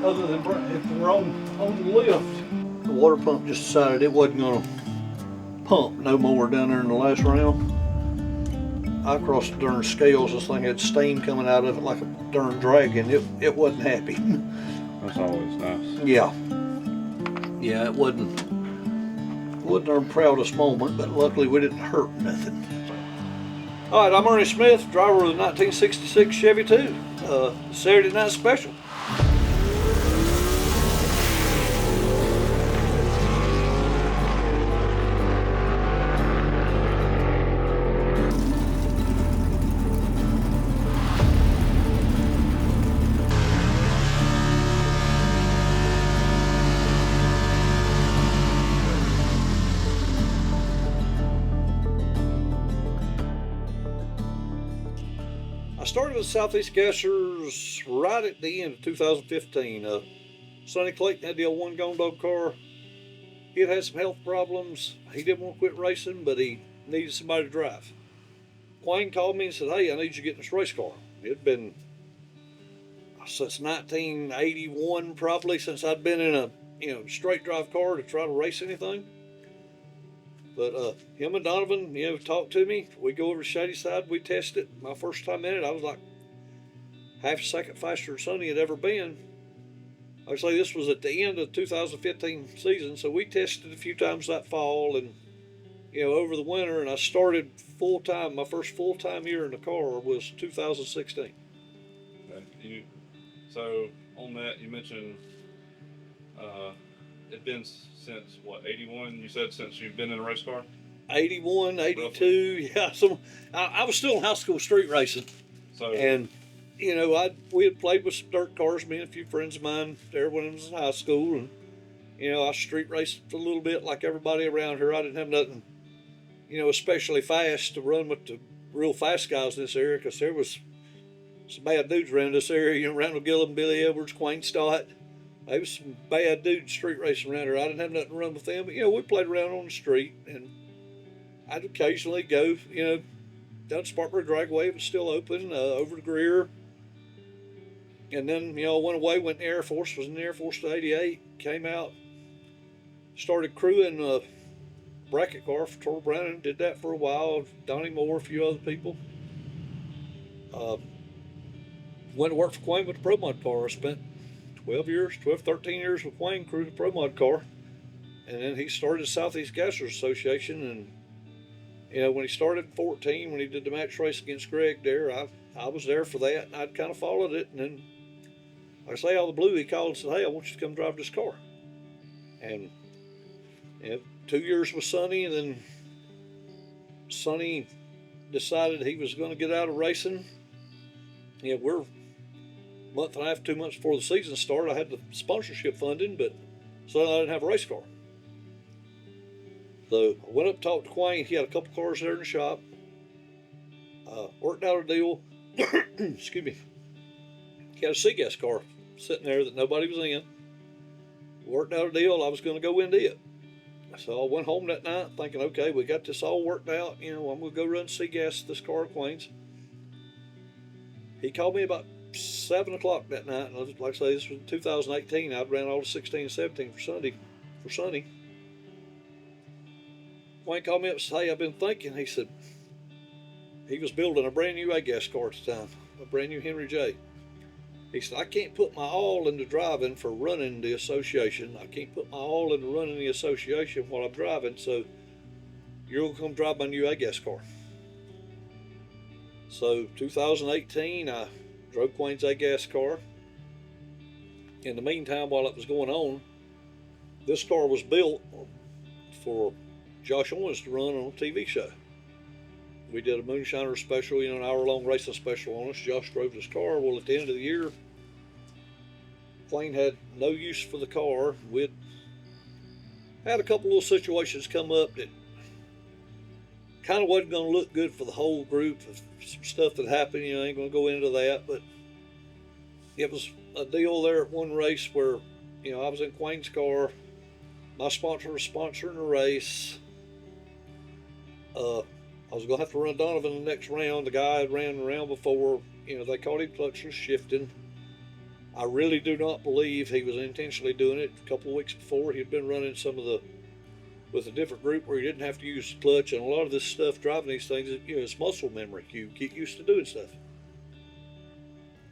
other than if we're on the lift. The water pump just decided it wasn't gonna pump no more down there in the last round. I crossed the darn scales, this thing had steam coming out of it like a darn dragon. It wasn't happy. That's always nice. Yeah. Yeah, it wasn't our proudest moment, but luckily we didn't hurt nothing. All right, I'm Ernie Smith, driver of the 1966 Chevy 2, Saturday Night Special. I started with Southeast Gassers right at the end of 2015. Sonny Clayton had the old one gone dog car. He had some health problems. He didn't want to quit racing, but he needed somebody to drive. Wayne called me and said, "Hey, I need you to get in this race car." It had been since 1981 probably since I'd been in a straight drive car to try to race anything. But him and Donovan, talked to me. We go over to Shadyside, we test it. My first time in it, I was like half a second faster than Sonny had ever been. Like I say, this was at the end of the 2015 season, so we tested a few times that fall and, over the winter, and I started full-time. My first full-time year in the car was 2016. Okay. So on that, you mentioned it's been since, 81? You said since you've been in a race car? 81, 82, roughly. Yeah. So I was still in high school street racing. So, and, we had played with some dirt cars, me and a few friends of mine there when I was in high school. And, I street raced a little bit like everybody around here. I didn't have nothing, especially fast to run with the real fast guys in this area, because there was some bad dudes around this area. Randall Gillum, Billy Edwards, Quayne Stott. There was some bad dudes street racing around here. I didn't have nothing to run with them, but we played around on the street, and I'd occasionally go, down Spartanburg Dragway. It was still open, over to Greer. And then, I went away, went in the Air Force, was in the Air Force to 88, came out, started crewing a bracket car for Torrell Brown, did that for a while, Donnie Moore, a few other people. Went to work for Quayne with the Pro Mod car. I spent 13 years with Wayne, crewed a Pro Mod car. And then he started the Southeast Gassers Association. And, when he started in 14, when he did the match race against Greg there, I was there for that, and I'd kind of followed it. And then, like I say, out of the blue, he called and said, "Hey, I want you to come drive this car." And 2 years with Sonny, and then Sonny decided he was going to get out of racing. We're month and a half, 2 months before the season started. I had the sponsorship funding, but so I didn't have a race car. So I went up, talked to Quayne. He had a couple cars there in the shop. Worked out a deal. Excuse me. He had a C-Gas car sitting there that nobody was in. Worked out a deal. I was going to go into it. So I went home that night thinking, okay, we got this all worked out. I'm going to go run C-Gas this car at Quayne's. He called me about 7 o'clock that night, and like I say, this was 2018. I'd ran all the 16 and 17 for Sonny. Wayne called me up and said, "Hey, I've been thinking." He said he was building a brand new A-Gas car at the time, a brand new Henry J. He said, "I can't put my all into driving for running the association. I can't put my all into running the association while I'm driving, so you're going to come drive my new A-Gas car." So 2018, I drove Quayne's A-Gas car. In the meantime, while it was going on, this car was built for Josh Owens to run on a TV show. We did a Moonshiner special, an hour-long racing special on us. Josh drove this car. Well, at the end of the year, Quayne had no use for the car. We'd had a couple little situations come up that kind of wasn't going to look good for the whole group. Some stuff that happened, I ain't going to go into that, but it was a deal there at one race where, I was in Quayne's car. My sponsor was sponsoring the race. I was going to have to run Donovan the next round. The guy had ran around before, they called him clutchless shifting. I really do not believe he was intentionally doing it. A couple of weeks before, he'd been running with a different group where he didn't have to use the clutch, and a lot of this stuff driving these things, it's muscle memory. You get used to doing stuff.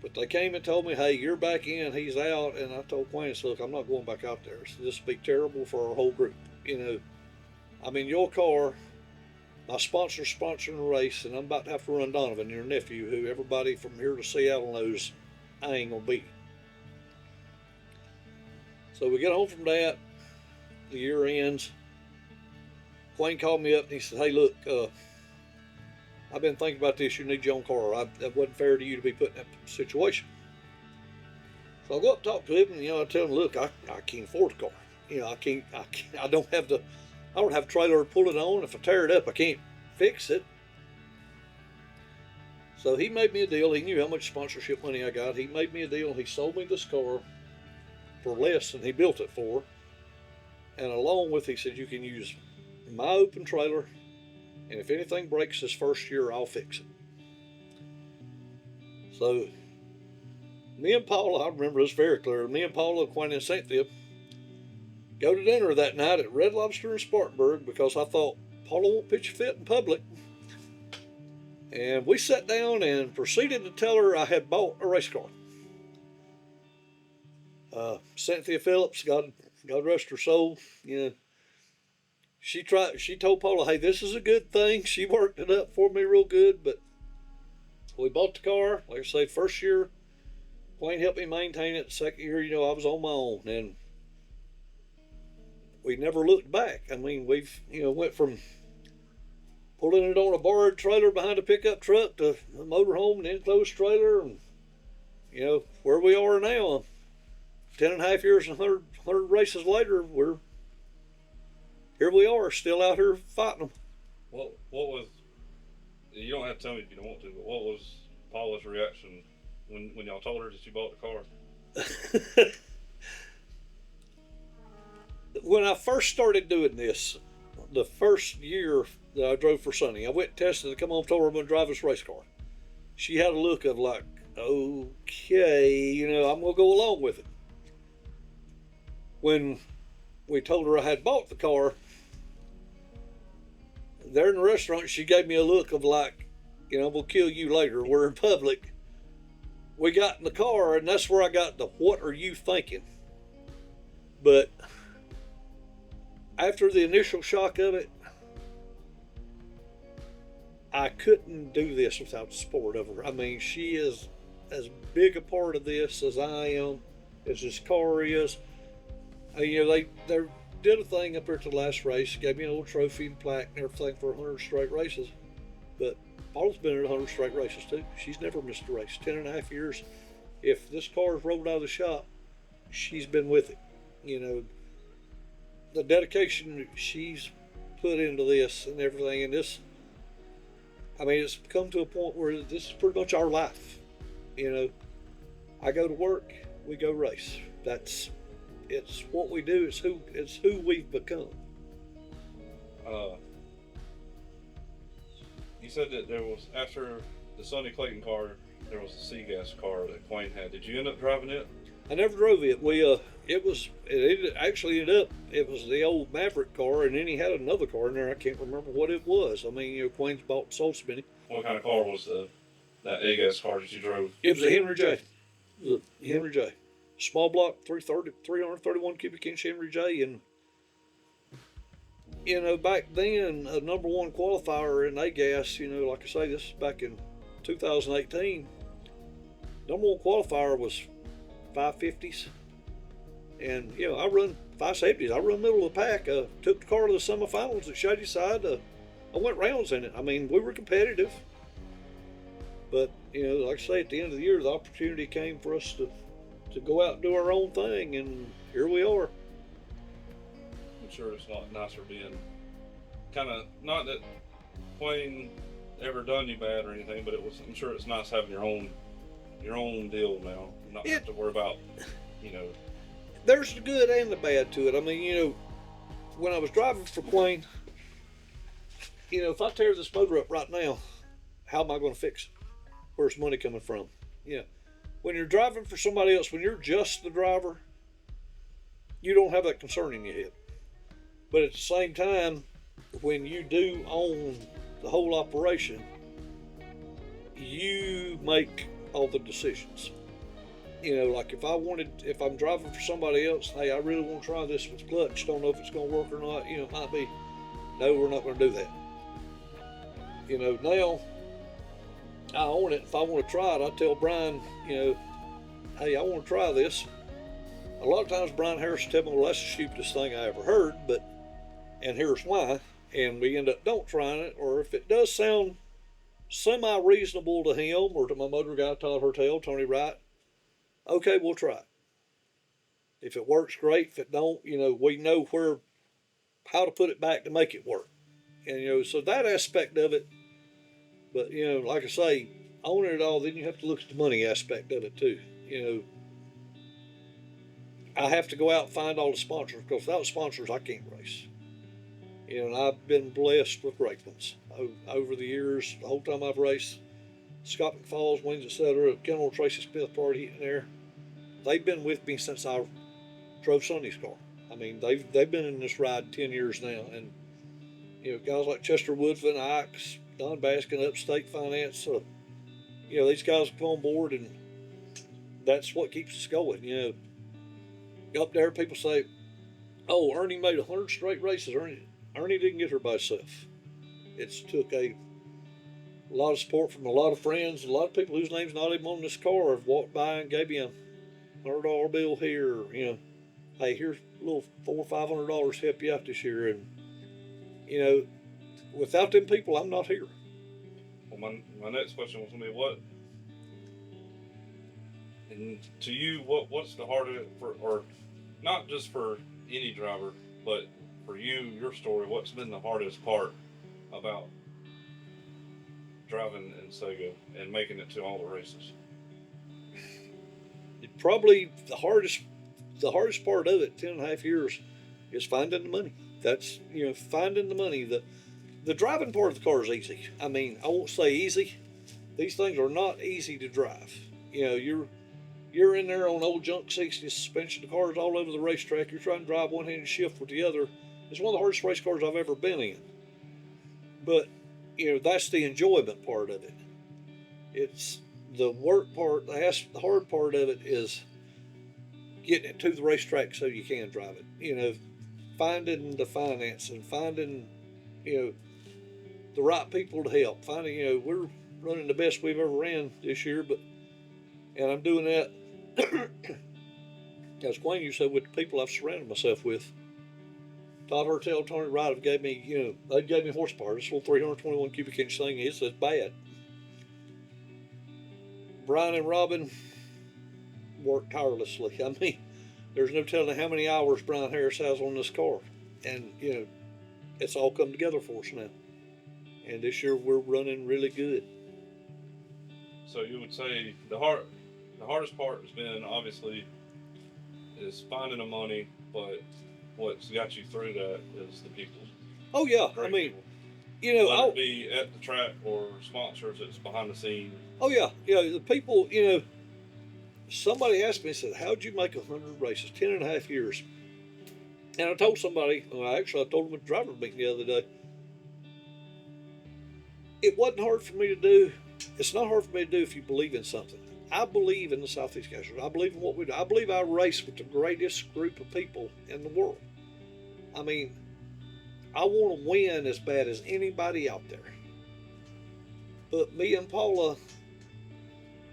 But they came and told me, hey, you're back in, he's out, and I told Quaince, look, I'm not going back out there. So this will be terrible for our whole group. I'm in your car, my sponsor's sponsoring the race, and I'm about to have to run Donovan, your nephew, who everybody from here to Seattle knows I ain't gonna beat. So we get home from that, the year ends. Quayne called me up and he said, hey, look, I've been thinking about this. You need your own car. That wasn't fair to you to be put in that situation. So I go up and talk to him, and I tell him, look, I can't afford a car. I don't have a trailer to pull it on. If I tear it up, I can't fix it. So he made me a deal. He knew how much sponsorship money I got. He made me a deal. He sold me this car for less than he built it for. And along with, he said, you can use my open trailer, and if anything breaks this first year, I'll fix it. So me and Paula, I remember this very clearly, me and Paula, Quinn and Cynthia, go to dinner that night at Red Lobster in Spartanburg because I thought Paula won't pitch a fit in public. And we sat down and proceeded to tell her I had bought a race car. Cynthia Phillips, God rest her soul, she told Paula, hey, this is a good thing. She worked it up for me real good, but we bought the car. Like I say, first year, Quayne helped me maintain it. Second year, I was on my own, and we never looked back. I mean, we've, went from pulling it on a borrowed trailer behind a pickup truck to a motorhome and enclosed trailer, and, where we are now, 10 and a half years and 100 races later, here we are, still out here fighting them. What was, you don't have to tell me if you don't want to, but what was Paula's reaction when y'all told her that you bought the car? When I first started doing this, the first year that I drove for Sonny, I went and tested it, come home, told her I'm going to drive this race car. She had a look of like, okay, I'm going to go along with it. When we told her I had bought the car, there in the restaurant, she gave me a look of like, we'll kill you later. We're in public. We got in the car, and that's where I got the what are you thinking? But after the initial shock of it, I couldn't do this without the support of her. I mean, she is as big a part of this as I am, as this car is. They did a thing up there at the last race, gave me an old trophy and plaque and everything for 100 straight races. But Paula's been at 100 straight races too. She's never missed a race. 10 and a half years. If this car's rolled out of the shop, she's been with it. The dedication she's put into this and everything, and this, it's come to a point where this is pretty much our life. I go to work, we go race. It's what we do. It's who we've become. You said that there was, after the Sonny Clayton car, there was a C-Gas car that Quayne had. Did you end up driving it? I never drove it. It actually ended up, it was the old Maverick car, and then he had another car in there. I can't remember what it was. Quayne's bought and sold so many. What kind of car was that A-Gas car that you drove? It was a Henry J. Henry J. Small block, 331 cubic inch Henry J. And, back then, a number one qualifier in A-Gas, like I say, this is back in 2018. Number one qualifier was 550s. And, I run 570s. I run middle of the pack. Took the car to the semifinals at Shady Side. I went rounds in it. We were competitive. But, like I say, at the end of the year, the opportunity came for us to go out and do our own thing, and here we are. I'm sure it's not nicer being kind of, not that Quayne ever done you bad or anything, but I'm sure it's nice having your own deal now, not have to worry about, There's the good and the bad to it. When I was driving for Quayne, if I tear this motor up right now, how am I going to fix it? Where's money coming from? When you're driving for somebody else, when you're just the driver, you don't have that concern in your head. But at the same time, when you do own the whole operation, you make all the decisions. Like if I'm driving for somebody else, hey, I really want to try this with clutch, don't know if it's going to work or not, it might be, no, we're not going to do that. Now I own it. If I want to try it, I tell Brian, hey, I want to try this. A lot of times Brian Harris will tell me, well, that's the stupidest thing I ever heard, and here's why. And we end up don't trying it, or if it does sound semi-reasonable to him or to my motor guy, Todd Hertel, Tony Wright, okay, we'll try it. If it works, great. If it don't, we know how to put it back to make it work. And, so that aspect of it, but, like I say, owning it all, then you have to look at the money aspect of it too. I have to go out and find all the sponsors, because without sponsors, I can't race. And I've been blessed with great ones over the years. The whole time I've raced, Scott McFalls, Wings, etc., Kendall Tracy Smith party in there, they've been with me since I drove Sonny's car. I mean, they've been in this ride 10 years now, and guys like Chester Woodfin, Ike's, Don Baskin, Upstate Finance. So, these guys come on board, and that's what keeps us going. Up there, people say, "Oh, Ernie made 100 straight races." Ernie didn't get her by herself. It's took a lot of support from a lot of friends, a lot of people whose name's not even on this car have walked by and gave me a $100 bill here. Hey, here's a little $400 or $500 to help you out this year, and without them people, I'm not here. Well, my next question was going to be what, and to you, what's the hardest or not just for any driver, but for you, your story, what's been the hardest part about driving in Sega and making it to all the races? Probably the hardest part of it, 10.5 years, is finding the money. That's, finding the money. The driving part of the car is easy. I mean, I won't say easy. These things are not easy to drive. You're in there on old junk 60 suspension. The car's all over the racetrack. You're trying to drive one-handed shift with the other. It's one of the hardest race cars I've ever been in. But, that's the enjoyment part of it. It's the work part. The hard part of it is getting it to the racetrack so you can drive it. Finding the finance and finding, the right people to help. Finding, we're running the best we've ever ran this year, and I'm doing that, as Wayne used to say, with the people I've surrounded myself with. Todd Hertel, Tony Wright have gave me, they gave me horsepower. This little 321 cubic inch thing is bad. Brian and Robin worked tirelessly. I mean, there's no telling how many hours Brian Harris has on this car. And, it's all come together for us now. And this year we're running really good. So you would say the hardest part has been, obviously, is finding the money, but what's got you through that is the people. Oh, yeah. Great I mean, people. Whether it be at the track or sponsors that's behind the scenes. Oh, yeah. The people, somebody asked me, said, how'd you make 100 races, 10.5 years? And I told somebody, I told them at the driver's meeting the other day, it wasn't hard for me to do. It's not hard for me to do if you believe in something. I believe in the Southeast Gashers. I believe in what we do. I believe I race with the greatest group of people in the world. I mean, I want to win as bad as anybody out there. But me and Paula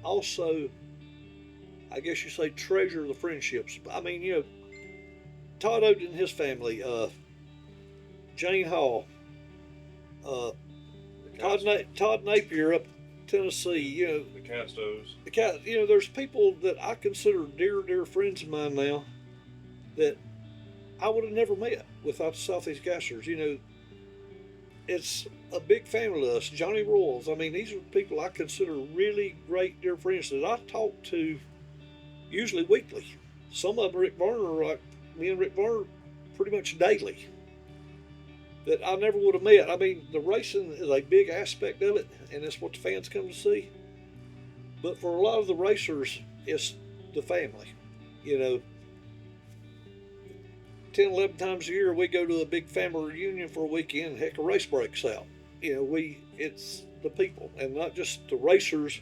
also, I guess you say, treasure the friendships. I mean, Todd Oden and his family, Jane Hall, Todd Napier up Tennessee, the Castos. There's people that I consider dear friends of mine now that I would have never met without the Southeast Gashers. It's a big family to us. Johnny Royals. I mean, these are people I consider really great dear friends that I talk to usually weekly. Some of them, Rick Varner, like me and Rick Varner, pretty much daily. That I never would have met. I mean, the racing is a big aspect of it, and that's what the fans come to see. But for a lot of the racers, it's the family. You know, 10, 11 times a year we go to a big family reunion for a weekend. Heck, a race breaks out. You know, it's the people and not just the racers.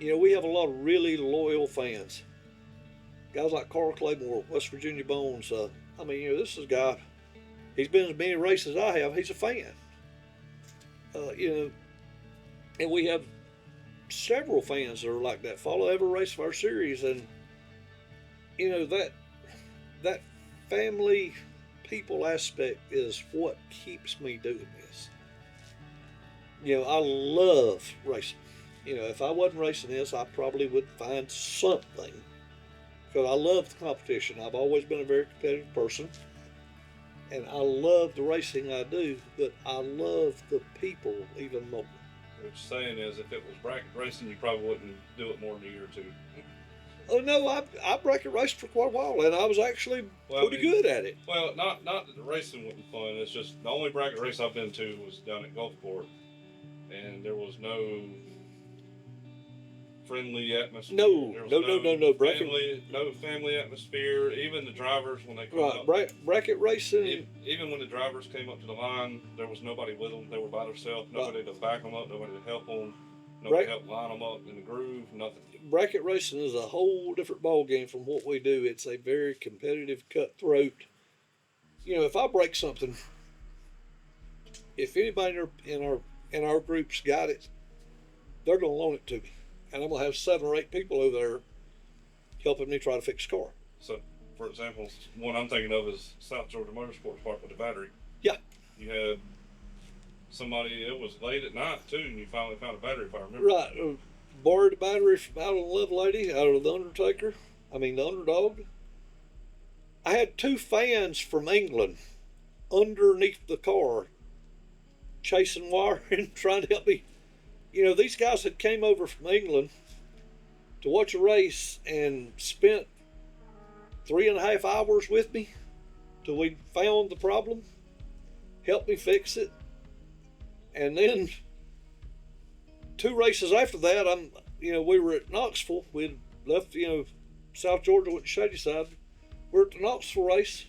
You know, we have a lot of really loyal fans. Guys like Carl Claymore, West Virginia Bones. I mean, you know, this is a guy, he's been in as many races as I have. He's a fan. You know, and we have several fans that are like that, follow every race of our series. And, you know, that family people aspect is what keeps me doing this. You know, I love racing. You know, if I wasn't racing this, I probably would find something, because I love the competition. I've always been a very competitive person, and I love the racing I do, but I love the people even more. What you're saying is, if it was bracket racing, you probably wouldn't do it more than a year or two. Oh no, I bracket raced for quite a while, and I was actually pretty good at it. Well, not that the racing wasn't fun. It's just the only bracket race I've been to was down at Gulfport, and there was no friendly atmosphere. No. Family atmosphere. Even the drivers, when they come up, bracket racing. Even when the drivers came up to the line, there was nobody with them. They were by themselves. Nobody to back them up. Nobody to help them. Nobody to help line them up in the groove. Nothing. Bracket racing is a whole different ball game from what we do. It's a very competitive, cutthroat. You know, if I break something, if anybody in our group's got it, they're gonna loan it to me, and I'm gonna have 7 or 8 people over there helping me try to fix the car. So, for example, one I'm thinking of is South Georgia Motorsports Park with the battery. Yeah. You had somebody, it was late at night too, and you finally found a battery, if I remember. Right. Borrowed a battery out of the Love Lady, out of the Underdog. I had 2 fans from England underneath the car chasing wire and trying to help me. You know, these guys had came over from England to watch a race and spent 3.5 hours with me till we found the problem, helped me fix it, and then 2 races after that, we were at Knoxville. We'd left, South Georgia, went to Shadyside. We're at the Knoxville race.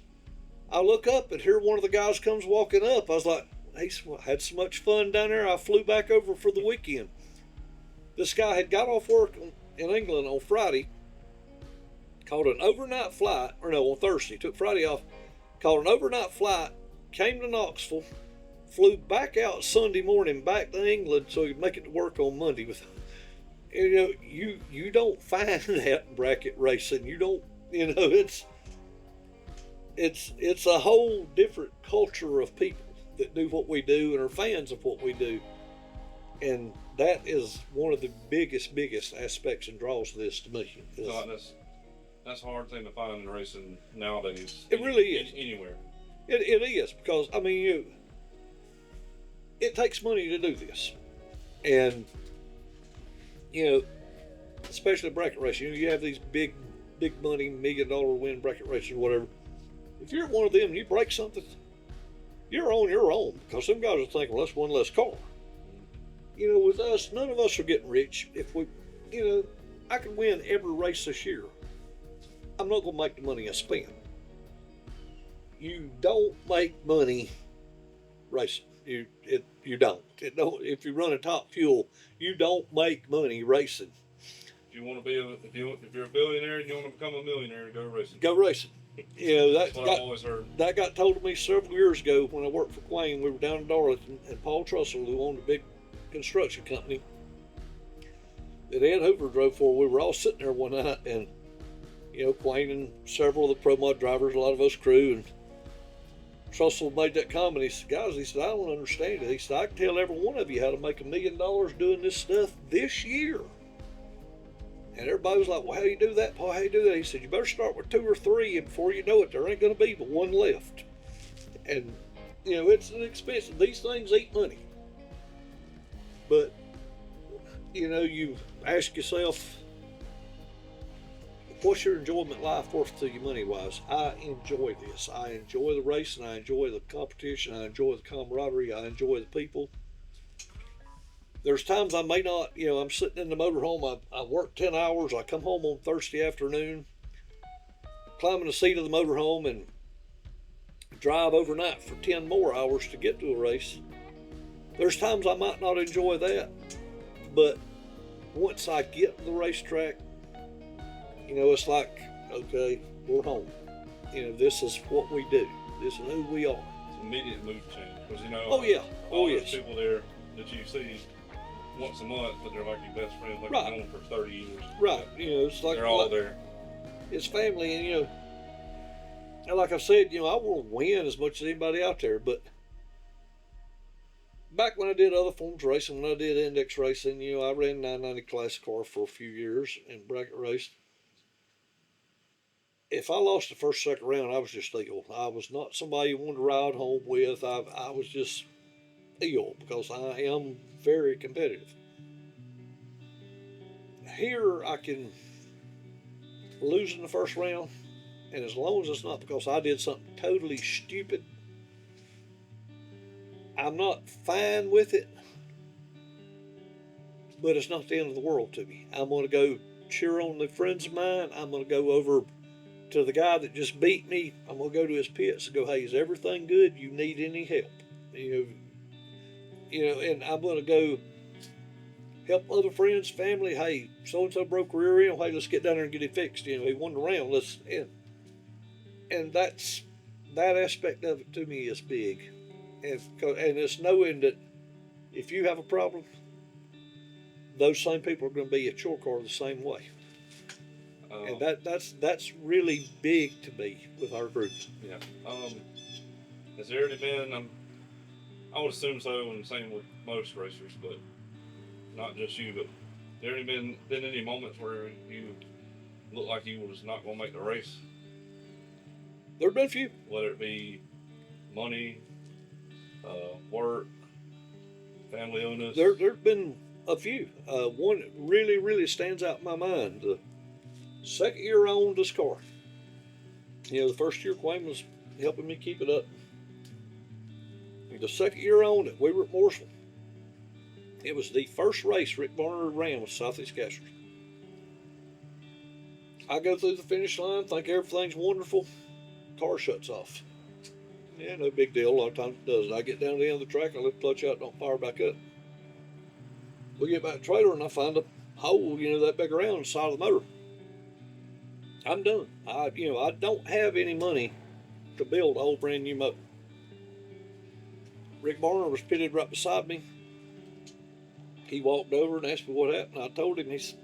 I look up and here one of the guys comes walking up. I was like, hey, had so much fun down there. I flew back over for the weekend. This guy had got off work in England on Friday, caught an overnight flight, on Thursday, took Friday off, caught an overnight flight, came to Knoxville, flew back out Sunday morning back to England so he could make it to work on Monday. You don't find that in bracket racing. You don't, it's a whole different culture of people that do what we do and are fans of what we do. And that is one of the biggest aspects and draws of this to me. That's a hard thing to find in racing nowadays. It really is. Anywhere. It is, because, it takes money to do this. And, especially bracket racing, you have these big money, $1 million win bracket racing or whatever. If you're one of them and you break something, you're on your own, because some guys are thinking, well, that's one less car. With us, none of us are getting rich. If we, I can win every race this year. I'm not going to make the money I spend. You don't make money racing. You don't. If you run a top fuel, you don't make money racing. If you want to be, if you're a billionaire and you want to become a millionaire, go racing. Go racing. That's what I've always heard. That got told to me several years ago when I worked for Quayne. We were down in Darlington, and Paul Trussell, who owned a big construction company that Ed Hoover drove for, we were all sitting there one night, and Quayne and several of the Pro Mod drivers, a lot of us crew, and Trussell made that comment. He said, guys, I don't understand it. He said, I can tell every one of you how to make $1 million doing this stuff this year. And everybody was like, well, how do you do that, Paul? How do you do that? He said, you better start with 2 or 3, and before you know it, there ain't going to be but one left. And, it's an expensive. These things eat money. But, you ask yourself, what's your enjoyment life worth to you money-wise? I enjoy this. I enjoy the racing. I enjoy the competition. I enjoy the camaraderie. I enjoy the people. There's times I may not, I'm sitting in the motorhome. I work 10 hours. I come home on Thursday afternoon, climb in the seat of the motorhome, and drive overnight for 10 more hours to get to a race. There's times I might not enjoy that, but once I get to the racetrack, it's like, okay, we're home. This is what we do. This is who we are. It's immediate mood change. Because, oh yeah, all yes. those people there that you see once a month, but they're like your best friends, like right. you've known for 30 years. Right. It's like they're all there. It's family, and and like I said, I want to win as much as anybody out there. But back when I did other forms of racing, when I did index racing, I ran 990 class car for a few years and bracket raced. If I lost the first, second round, I was just ill. I was not somebody you wanted to ride home with. I was just ill because I am very competitive. Here I can lose in the first round, and as long as it's not because I did something totally stupid, I'm not fine with it, but it's not the end of the world to me. I'm going to go cheer on the friends of mine. I'm going to go over to the guy that just beat me. I'm going to go to his pits and go, hey, is everything good? You need any help? And I'm going to go help other friends, family. Hey, so-and-so broke a rear end. Hey, let's get down there and get it fixed. He won the round. And that aspect of it to me is big. And it's knowing that if you have a problem, those same people are going to be at your car the same way. And that's really big to me with our group. Yeah. Has there already been? I would assume so, and same with most racers, but not just you. But there already been any moments where you looked like you was not going to make the race? There've been a few. Whether it be money, work, family illness. There've been a few. One that really, really stands out in my mind. The second year I owned this car. The first year Quayne was helping me keep it up. The second year I owned it, we were at Mooresville. It was the first race Rick Barner ran with Southeast Gassers. I go through the finish line, think everything's wonderful. Car shuts off. Yeah, no big deal. A lot of times it does. I get down to the end of the track, I lift the clutch out, don't fire back up. We get back to the trailer and I find a hole, that big around the side of the motor. I'm done. I don't have any money to build a whole brand new motor. Rick Barner was pitted right beside me. He walked over and asked me what happened. I told him. He said,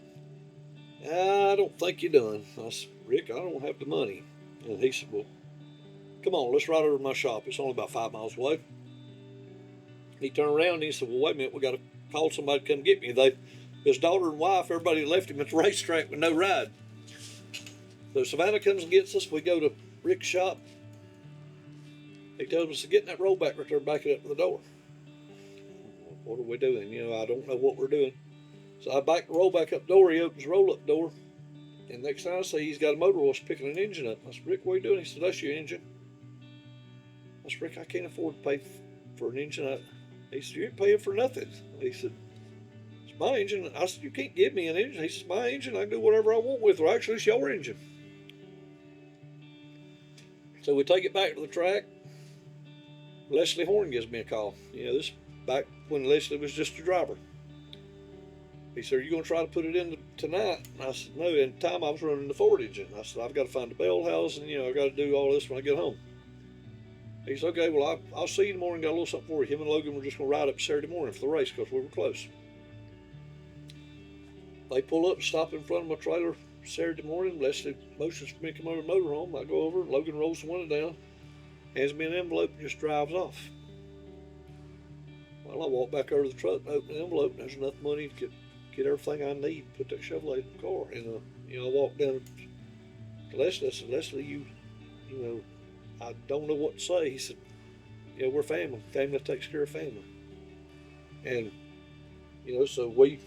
I don't think you're done. I said, Rick, I don't have the money. And he said, well, come on, let's ride over to my shop. It's only about 5 miles away. He turned around and he said, well, wait a minute, we got to call somebody to come get me. His daughter and wife, everybody left him at the racetrack with no ride. So Savannah comes and gets us. We go to Rick's shop. He tells us to get in that rollback right there, back it up to the door. What are we doing? I don't know what we're doing. So I back the rollback up door. He opens the roll-up door. And next thing I see, he's got a motor horse picking an engine up. I said, Rick, what are you doing? He said, that's your engine. I said, Rick, I can't afford to pay for an engine. He said, you ain't paying for nothing. He said, it's my engine. I said, you can't give me an engine. He said, my engine. I can do whatever I want with it. Well, actually, it's your engine. So we take it back to the track. Leslie Horn gives me a call. This back when Leslie was just a driver. He said, are you going to try to put it in tonight? And I said, no. At the time, I was running the Ford engine. I said, I've got to find the bell house, and, I've got to do all this when I get home. He said, okay, well, I'll see you in the morning. Got a little something for you. Him and Logan were just going to ride up Saturday morning for the race because we were close. They pull up and stop in front of my trailer Saturday morning. Leslie motions for me to come over to the motorhome. I go over. Logan rolls the window down, hands me an envelope, and just drives off. Well, I walk back over to the truck and open the envelope, and there's enough money to get everything I need to put that Chevrolet in the car. And I walked down to Leslie. I said, Leslie, I don't know what to say. He said, we're family. Family takes care of family. And so we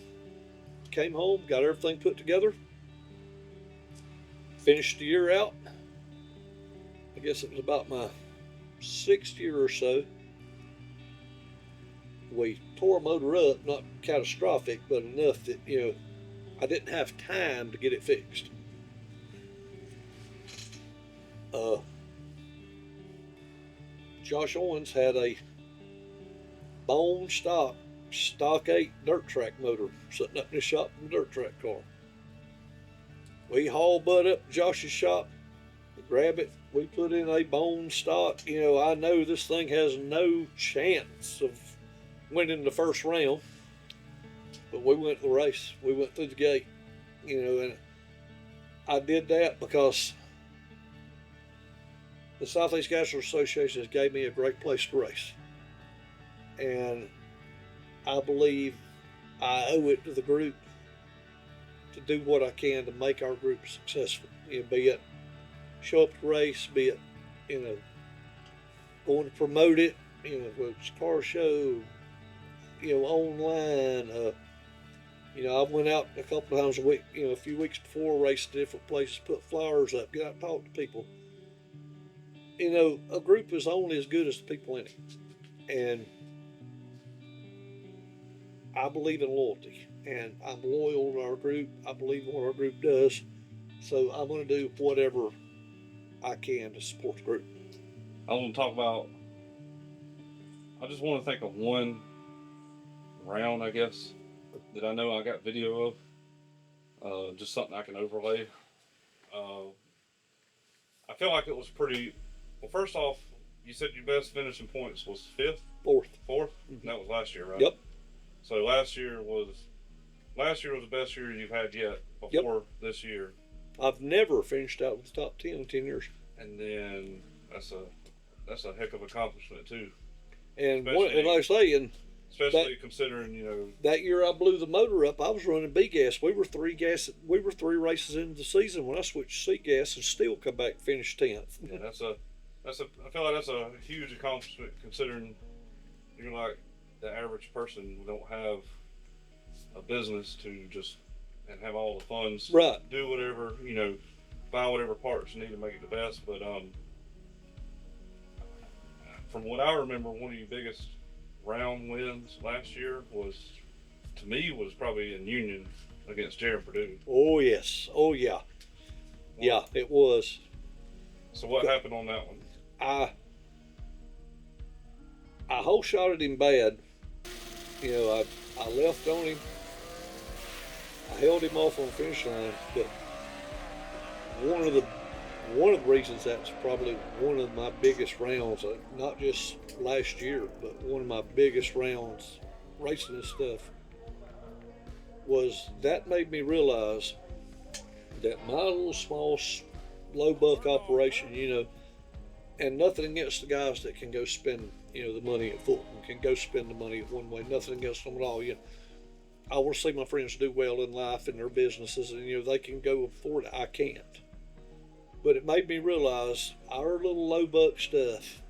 came home, got everything put together, finished the year out. I guess it was about my 6th year or so. We tore a motor up, not catastrophic, but enough that, I didn't have time to get it fixed. Josh Owens had a bone stock 8 dirt track motor sitting up in his shop in a dirt track car. We haul butt up to Josh's shop, grab it, we put in a bone stock. I know this thing has no chance of winning the first round, but we went to the race. We went through the gate, and I did that because the Southeast Gasser Association gave me a great place to race. And I believe I owe it to the group to do what I can to make our group successful. Be it show up to race, be it, going to promote it, whether it's a car show, online. I went out a couple of times a week, a few weeks before, raced to different places, put flyers up, get out and talk to people. A group is only as good as the people in it. And I believe in loyalty, and I'm loyal to our group. I believe in what our group does. So I'm going to do whatever I can to support the group. I want to talk about, I just want to think of one round, I guess, that I know I got video of. Just something I can overlay. I feel like it was pretty, well, first off, you said your best finishing points was 5th? 4th. Mm-hmm. That was last year, right? Yep. So last year was the best year you've had yet before this year. I've never finished out with the top 10 in 10 years. And then that's a heck of an accomplishment too. And like I say, especially considering, that year I blew the motor up, I was running B gas. We were 3 races into the season when I switched to C gas and still come back and finish 10th. Yeah, I feel like that's a huge accomplishment considering you're like the average person who don't have a business to just and have all the funds, right? Do whatever, buy whatever parts you need to make it the best. But from what I remember, one of your biggest round wins last year was probably in Union against Jared Purdue. Oh yes, oh yeah, yeah, it was. So what happened on that one? I whole shotted him bad. I left on him. I held him off on the finish line, but one of the reasons that's probably one of my biggest rounds, not just last year, but one of my biggest rounds racing this stuff, was that made me realize that my little small low buck operation, and nothing against the guys that can go spend, the money at Fulton, can go spend the money at one way, nothing against them at all. I want to see my friends do well in life and their businesses, and they can go afford it. I can't. But it made me realize our little low buck stuff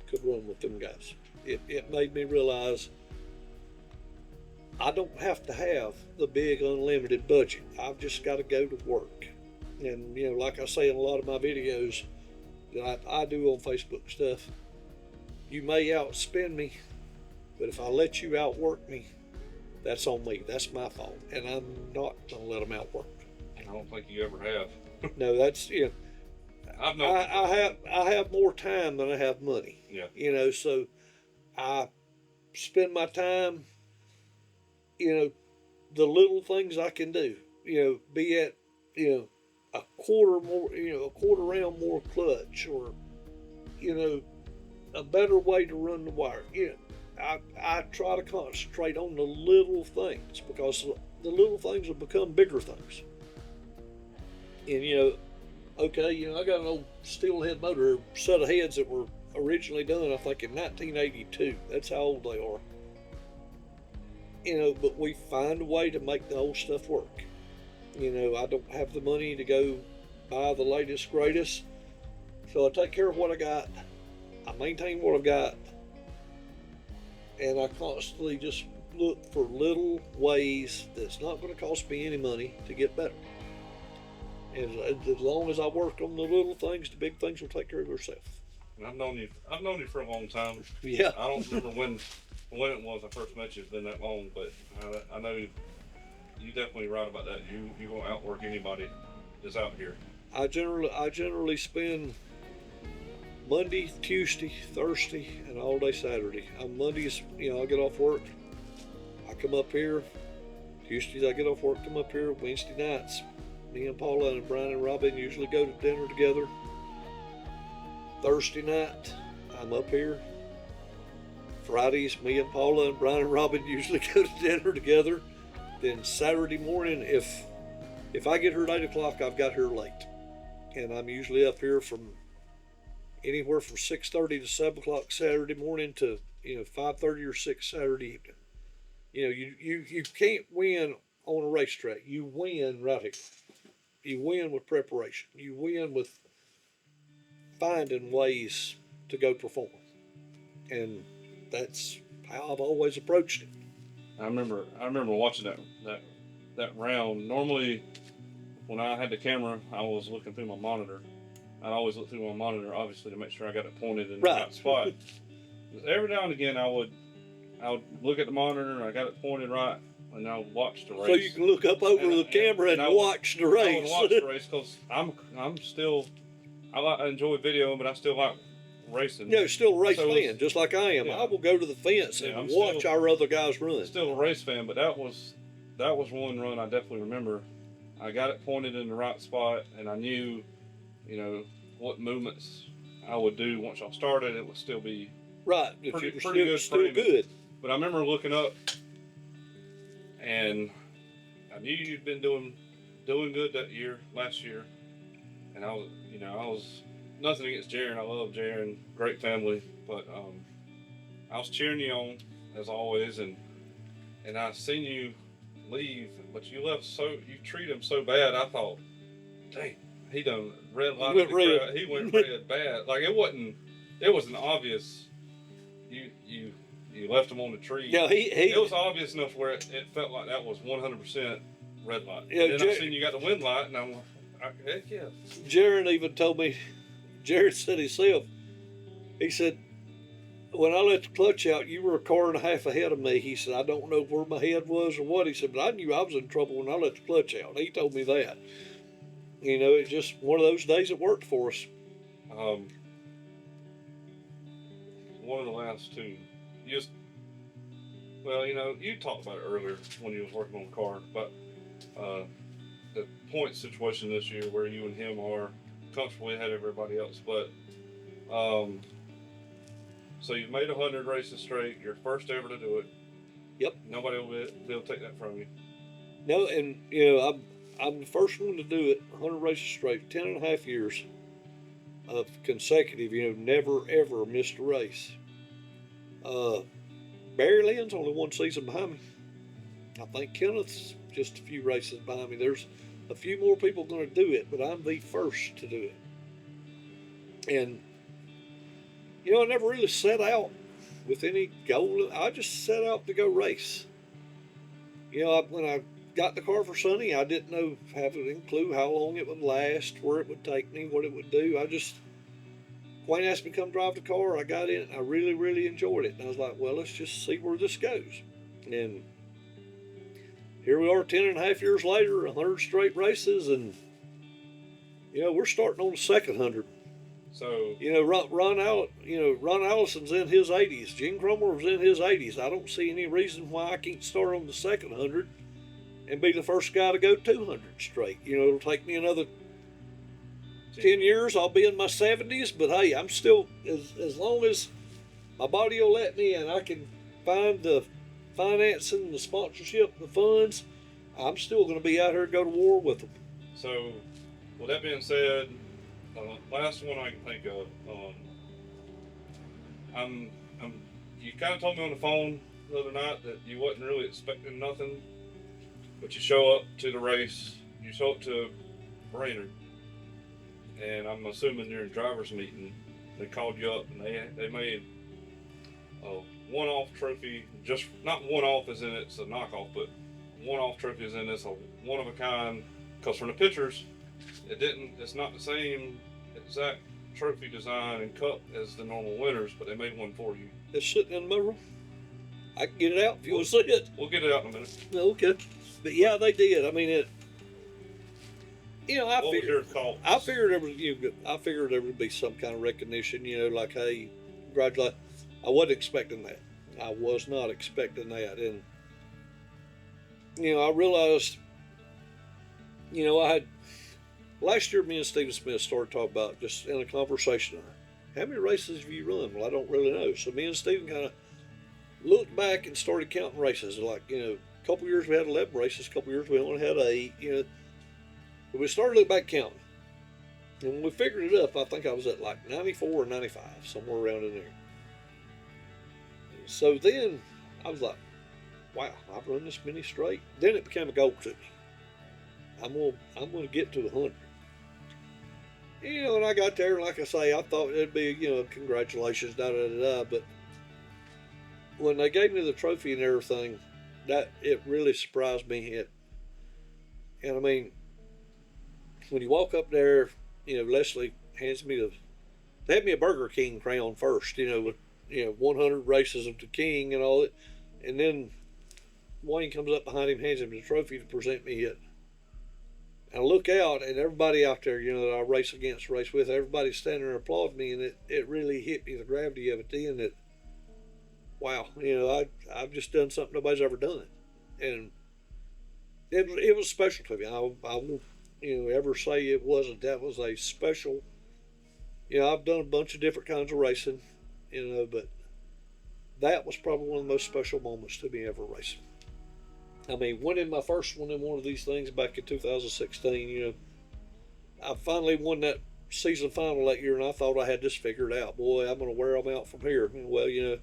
could run with them guys. It made me realize I don't have to have the big unlimited budget. I've just got to go to work. And like I say in a lot of my videos that I do on Facebook stuff, you may outspend me, but if I let you outwork me, that's on me. That's my fault, and I'm not gonna let them outwork. I don't think you ever have. No, that's I have more time than I have money. Yeah. So I spend my time. The little things I can do. Be at a quarter round more clutch, or a better way to run the wire. I try to concentrate on the little things, because the little things will become bigger things. And I got an old steel head motor, set of heads that were originally done, I think, in 1982. That's how old they are. But we find a way to make the old stuff work. I don't have the money to go buy the latest, greatest. So I take care of what I got. I maintain what I've got. And I constantly just look for little ways that's not going to cost me any money to get better. And as long as I work on the little things, the big things will take care of themselves. And I've known you for a long time. Yeah. I don't remember when it was I first met you. It's been that long, but I know you definitely right about that. You gonna outwork anybody that's out here. I generally spend Monday, Tuesday, Thursday, and all day Saturday. On Mondays, I get off work. I come up here. Tuesdays I get off work, come up here. Wednesday nights, me and Paula and Brian and Robin usually go to dinner together. Thursday night, I'm up here. Fridays, me and Paula and Brian and Robin usually go to dinner together. Then Saturday morning, if I get here at 8 o'clock, I've got here late. And I'm usually up here from anywhere from 6:30 to 7 o'clock Saturday morning to 5:30 or 6 Saturday evening. You can't win on a racetrack. You win right here. You win with preparation. You win with finding ways to go perform. And that's how I've always approached it. I remember watching that round. Normally, when I had the camera, I was looking through my monitor. I'd always look through my monitor, obviously, to make sure I got it pointed in the right spot. Every now and again, I would look at the monitor and I got it pointed right, and I would watch the race. So you can look up over the camera and watch the race. I would watch the race because I'm still, I enjoy video, but I still like racing. Yeah, still a race fan, just like I am. Yeah. I will go to the fence and watch our other guys run. Still a race fan, but that was one run I definitely remember. I got it pointed in the right spot, and I knew, what movements I would do once I started. It would still be pretty good. Still good. But I remember looking up, and I knew you'd been doing good last year, and I was nothing against Jaron. I love Jaron, great family, but I was cheering you on as always, and I seen you leave, but you left you treat him so bad. I thought, dang, he done red light. He went red bad. Like it wasn't obvious. You left him on the tree. Yeah, it was obvious enough where it felt like that was 100% red light. Yeah, and then I seen you got the wind light, and I'm like, heck yeah. Jaron even told me. Jaron said himself. He said, when I let the clutch out, you were a car and a half ahead of me. He said, I don't know where my head was or what. He said, but I knew I was in trouble when I let the clutch out. He told me that. It's just one of those days it worked for us. One of the last two. You talked about it earlier when you was working on the car, but the point situation this year where you and him are comfortably ahead of everybody else. But so you've made 100 races straight. You're first ever to do it. Yep. Nobody will be able to take that from you. No, and I'm the first one to do it. 100 races straight, 10 and a half years of consecutive. Never ever missed a race. Barry Lynn's only one season behind me. I think Kenneth's just a few races behind me. There's a few more people going to do it, but I'm the first to do it. And I never really set out with any goal. I just set out to go race. When I got the car for Sonny, I didn't have any clue how long it would last, where it would take me, what it would do. Wayne asked me to come drive the car. I got in it. I really, really enjoyed it. And I was like, well, let's just see where this goes. And here we are 10 and a half years later, 100 straight races, and we're starting on the second 100. So Ron Allison's in his 80s. Gene Cromer was in his 80s. I don't see any reason why I can't start on the second 100 and be the first guy to go 200 straight. It'll take me another 10 years. I'll be in my 70s, but hey, I'm still, as long as my body will let me and I can find the financing, the sponsorship, the funds, I'm still going to be out here and go to war with them. So, with that being said, last one I can think of, you kind of told me on the phone the other night that you wasn't really expecting nothing, but you show up to the race, you show up to Brainerd, and I'm assuming during driver's meeting, they called you up and they made a one-off trophy, just not one-off as in it's a knockoff, but one-off trophy as in it's a one-of-a-kind, because from the pictures, it's not the same exact trophy design and cup as the normal winners, but they made one for you. It's sitting in my room. I can get it out if you want to see it. We'll get it out in a minute. Okay. But yeah, they did. I mean, it. I What was your thought? I figured there would be some kind of recognition. Like, hey, congratulations. I wasn't expecting that. I was not expecting that, and I realized. I had last year. Me and Stephen Smith started talking about just in a conversation. How many races have you run? Well, I don't really know. So me and Stephen kind of looked back and started counting races. Like, a couple years we had 11 races. A couple years we only had 8. But we started looking back counting. And when we figured it up, I think I was at like 94 or 95, somewhere around in there. So then I was like, wow, I've run this many straight. Then it became a goal to me. I'm gonna get to 100. And I got there, and like I say, I thought it'd be, congratulations, da da da da. But when they gave me the trophy and everything, that it really surprised me. And I mean, when you walk up there, Leslie hands me they had me a Burger King crown first, with 100 races of the King and all that, and then Wayne comes up behind him, hands him the trophy to present me it. And I look out, and everybody out there, that I race with, everybody's standing there applauding me, and it really hit me, the gravity of it then, that, wow, I've just done something nobody's ever done. And it was special to me. I won't, ever say it wasn't. That was a special, I've done a bunch of different kinds of racing, but that was probably one of the most special moments to me ever racing. I mean, winning my first one in one of these things back in 2016, I finally won that season final that year, and I thought I had this figured out. Boy, I'm going to wear them out from here. Well, here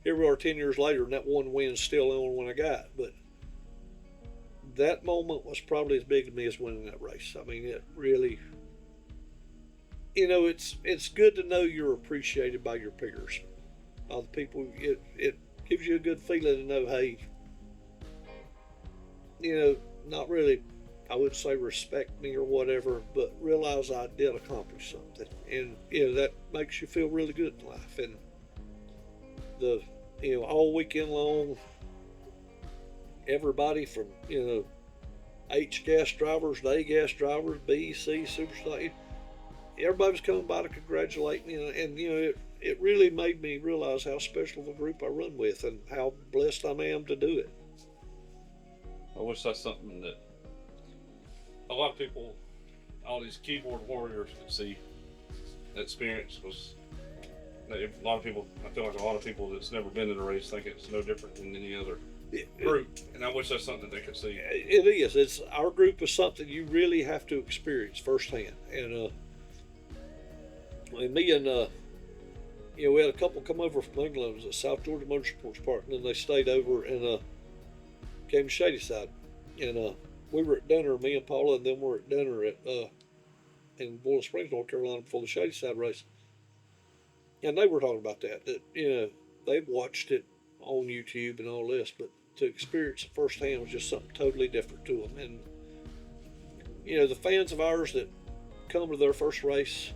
we are 10 years later, and that one win's still the only one I got. But that moment was probably as big to me as winning that race. I mean, it really, it's good to know you're appreciated by your peers, by the people. It gives you a good feeling to know, hey, not really, I wouldn't say respect me or whatever, but realize I did accomplish something. And, that makes you feel really good in life. And all weekend long, everybody from, H gas drivers to A gas drivers, B, C, superstar, everybody was coming by to congratulate me. And it really made me realize how special of a group I run with and how blessed I am to do it. I wish that's something that a lot of people, all these keyboard warriors could see. That experience was, a lot of people, I feel like a lot of people that's never been in a race think it's no different than any other group. And I wish that's something they could see. It is. Our group is something you really have to experience firsthand. And me and, we had a couple come over from England. It was at South Georgia Motorsports Park, and then they stayed over and came to Shadyside, and we were at dinner, me and Paula, and then we're at dinner in Boiling Springs, North Carolina, before the Shadyside race, and they were talking about that they've watched it on YouTube and all this, but to experience it firsthand was just something totally different to them. And the fans of ours that come to their first race,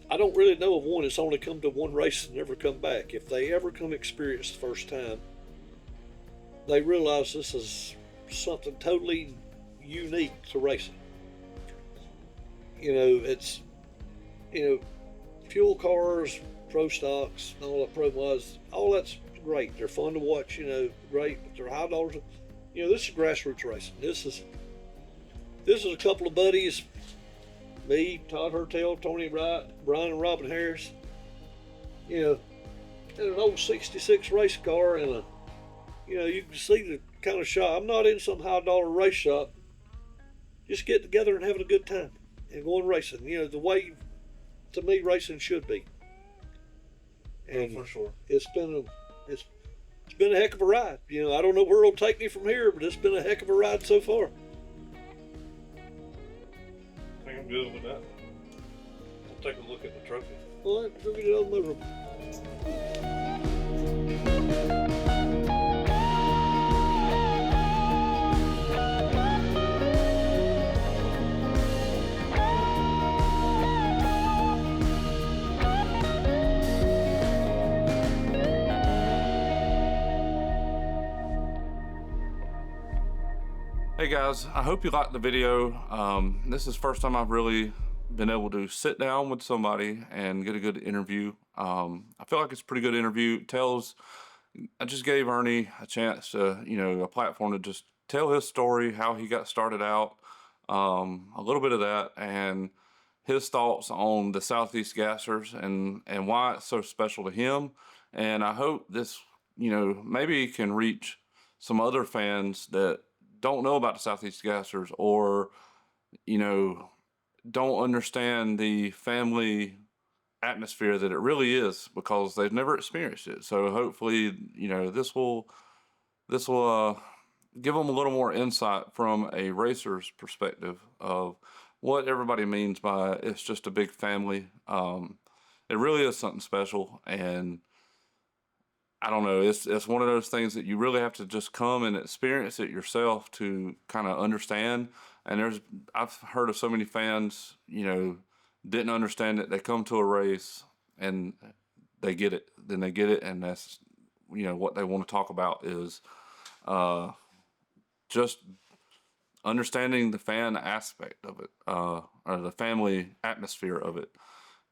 I don't really know of one that's only come to one race and never come back. If they ever come experience the first time, they realize this is something totally unique to racing. It's, fuel cars, pro stocks, and all that pro mods, all that's great. They're fun to watch, great, but they're high dollars. This is grassroots racing. This is a couple of buddies, me, Todd Hertel, Tony Wright, Brian and Robin Harris, in an old 66 race car and you can see the kind of shop. I'm not in some high dollar race shop. Just get together and having a good time and going racing. The way, to me, racing should be. And for sure, it's been a heck of a ride. I don't know where it'll take me from here, but it's been a heck of a ride so far. I think I'm good with that. I'll take a look at the trophy. All right, go get it out of my room. Hey guys, I hope you liked the video. This is the first time I've really been able to sit down with somebody and get a good interview. I feel like it's a pretty good interview. I just gave Ernie a chance to, a platform to just tell his story, how he got started out, a little bit of that, and his thoughts on the Southeast Gassers and why it's so special to him. And I hope this, maybe can reach some other fans that don't know about the Southeast Gassers, or, don't understand the family atmosphere that it really is, because they've never experienced it. So hopefully, this will give them a little more insight from a racer's perspective of what everybody means by it's just a big family. It really is something special, and I don't know. It's one of those things that you really have to just come and experience it yourself to kind of understand. And I've heard of so many fans, didn't understand it. They come to a race and they get it. Then they get it, and that's what they want to talk about is just understanding the fan aspect of it, or the family atmosphere of it.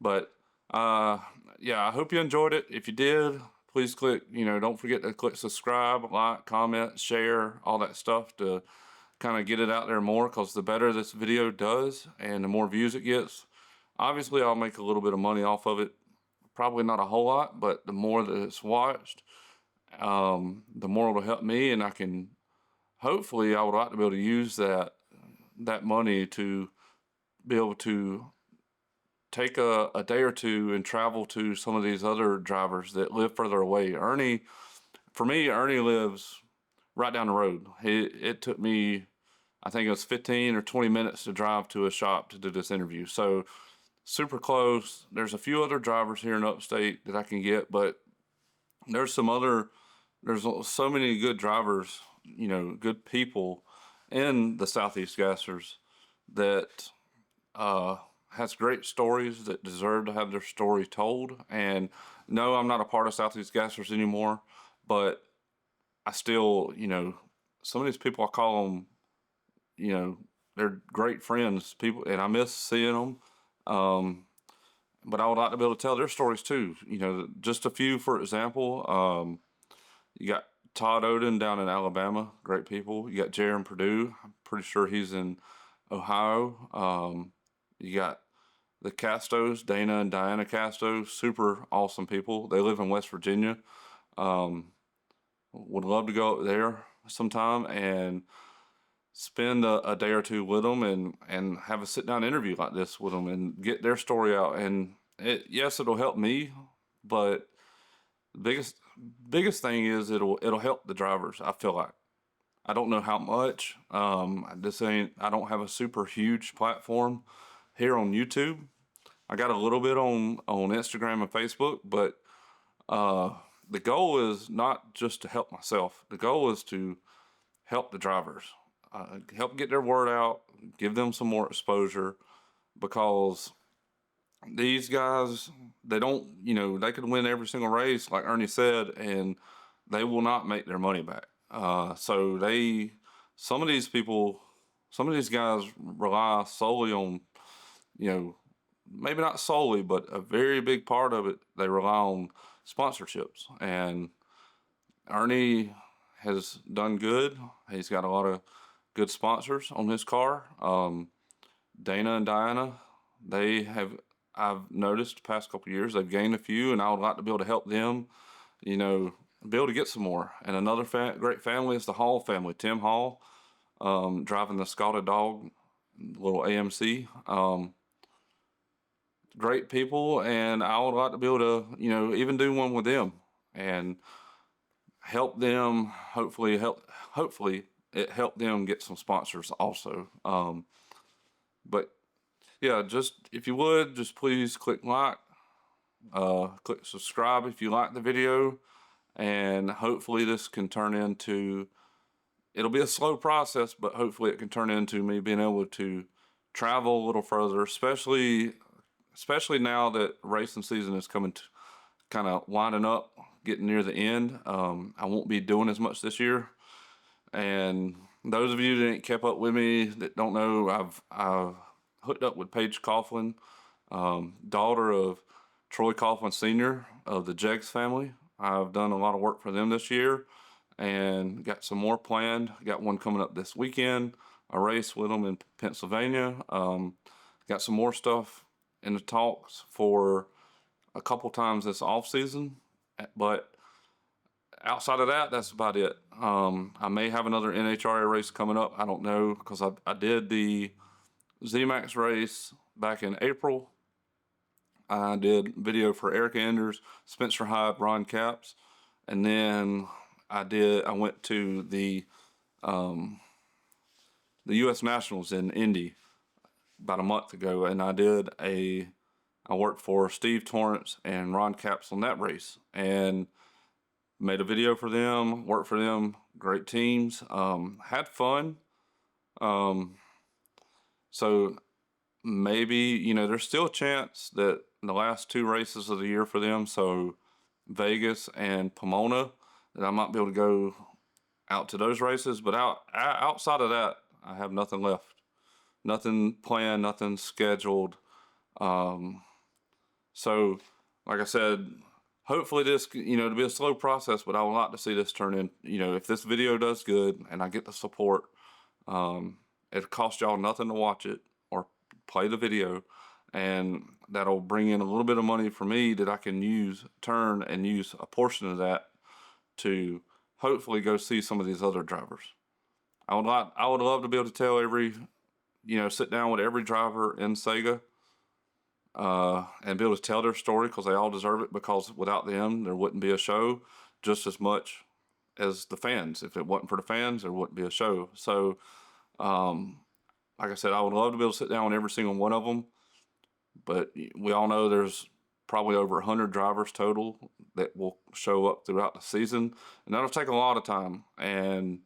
But yeah, I hope you enjoyed it. If you did, please click, don't forget to click subscribe, like, comment, share, all that stuff to kind of get it out there more, because the better this video does and the more views it gets, obviously I'll make a little bit of money off of it. Probably not a whole lot, but the more that it's watched, the more it'll help me, and hopefully I would like to be able to use that money to be able to take a day or two and travel to some of these other drivers that live further away. For me, Ernie lives right down the road. It took me, I think it was 15 or 20 minutes to drive to a shop to do this interview. So super close. There's a few other drivers here in upstate that I can get, but there's so many good drivers, good people in the Southeast Gassers that has great stories that deserve to have their story told. And no, I'm not a part of Southeast Gassers anymore, but I still, some of these people, I call them, they're great friends, people, and I miss seeing them. But I would like to be able to tell their stories too. Just a few, for example, you got Todd Oden down in Alabama, great people. You got Jaron Purdue, I'm pretty sure he's in Ohio. You got the Castos, Dana and Diana Castos, super awesome people. They live in West Virginia. Would love to go up there sometime and spend a day or two with them and have a sit down interview like this with them and get their story out. And yes, it'll help me, but the biggest thing is it'll help the drivers. I feel like, I don't know how much. I don't have a super huge platform here on YouTube. I got a little bit on Instagram and Facebook, but the goal is not just to help myself. The goal is to help the drivers, help get their word out, give them some more exposure, because these guys, they don't, they could win every single race, like Ernie said, and they will not make their money back. So some of these guys rely solely on, maybe not solely, but a very big part of it, they rely on sponsorships. And Ernie has done good. He's got a lot of good sponsors on his car. Dana and Diana, I've noticed the past couple of years, they've gained a few, and I would like to be able to help them, be able to get some more. And another great family is the Hall family. Tim Hall, driving the Scotted Dog, little AMC. Great people, and I would like to be able to, even do one with them and help them. Hopefully it helped them get some sponsors also. But yeah, just if you would, just please click like, click subscribe if you like the video, and hopefully this can turn into, it'll be a slow process, but hopefully it can turn into me being able to travel a little further, especially now that racing season is coming to kind of winding up, getting near the end. I won't be doing as much this year, and those of you that ain't kept up with me that don't know, I've hooked up with Paige Coughlin, daughter of Troy Coughlin Sr. of the Jegs family. I've done a lot of work for them this year and got some more planned. Got one coming up this weekend, a race with them in Pennsylvania. Got some more stuff in the talks for a couple times this off season, but outside of that, that's about it. I may have another NHRA race coming up. I don't know, because I did the ZMAX race back in April. I did video for Eric Anders, Spencer Hyde, Ron Capps, and then I went to the U.S. Nationals in Indy about a month ago, and I worked for Steve Torrance and Ron Capps on that race, and made a video for them, worked for them, great teams, had fun. So maybe, you know, there's still a chance that the last 2 races of the year for them, so Vegas and Pomona, that I might be able to go out to those races. But outside of that, I have nothing left. Nothing planned, nothing scheduled. So, like I said, hopefully this, you know, it'll be a slow process, but I would like to see this turn in, you know, if this video does good and I get the support, it'll cost y'all nothing to watch it or play the video, and that'll bring in a little bit of money for me that I can use a portion of that to hopefully go see some of these other drivers. I would love to be able to tell sit down with every driver in Sega, and be able to tell their story, because they all deserve it, because without them there wouldn't be a show just as much as the fans. If it wasn't for the fans, there wouldn't be a show. So like I said, I would love to be able to sit down with every single one of them, but we all know there's probably over 100 drivers total that will show up throughout the season, and that'll take a lot of time. And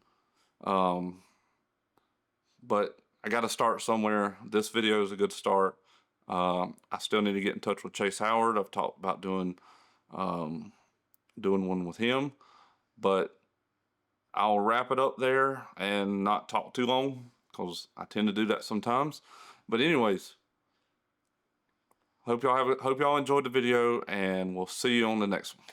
but I got to start somewhere. This video is a good start. I still need to get in touch with Chase Howard. I've talked about doing one with him, but I'll wrap it up there and not talk too long, because I tend to do that sometimes. But anyways, hope y'all enjoyed the video, and we'll see you on the next one.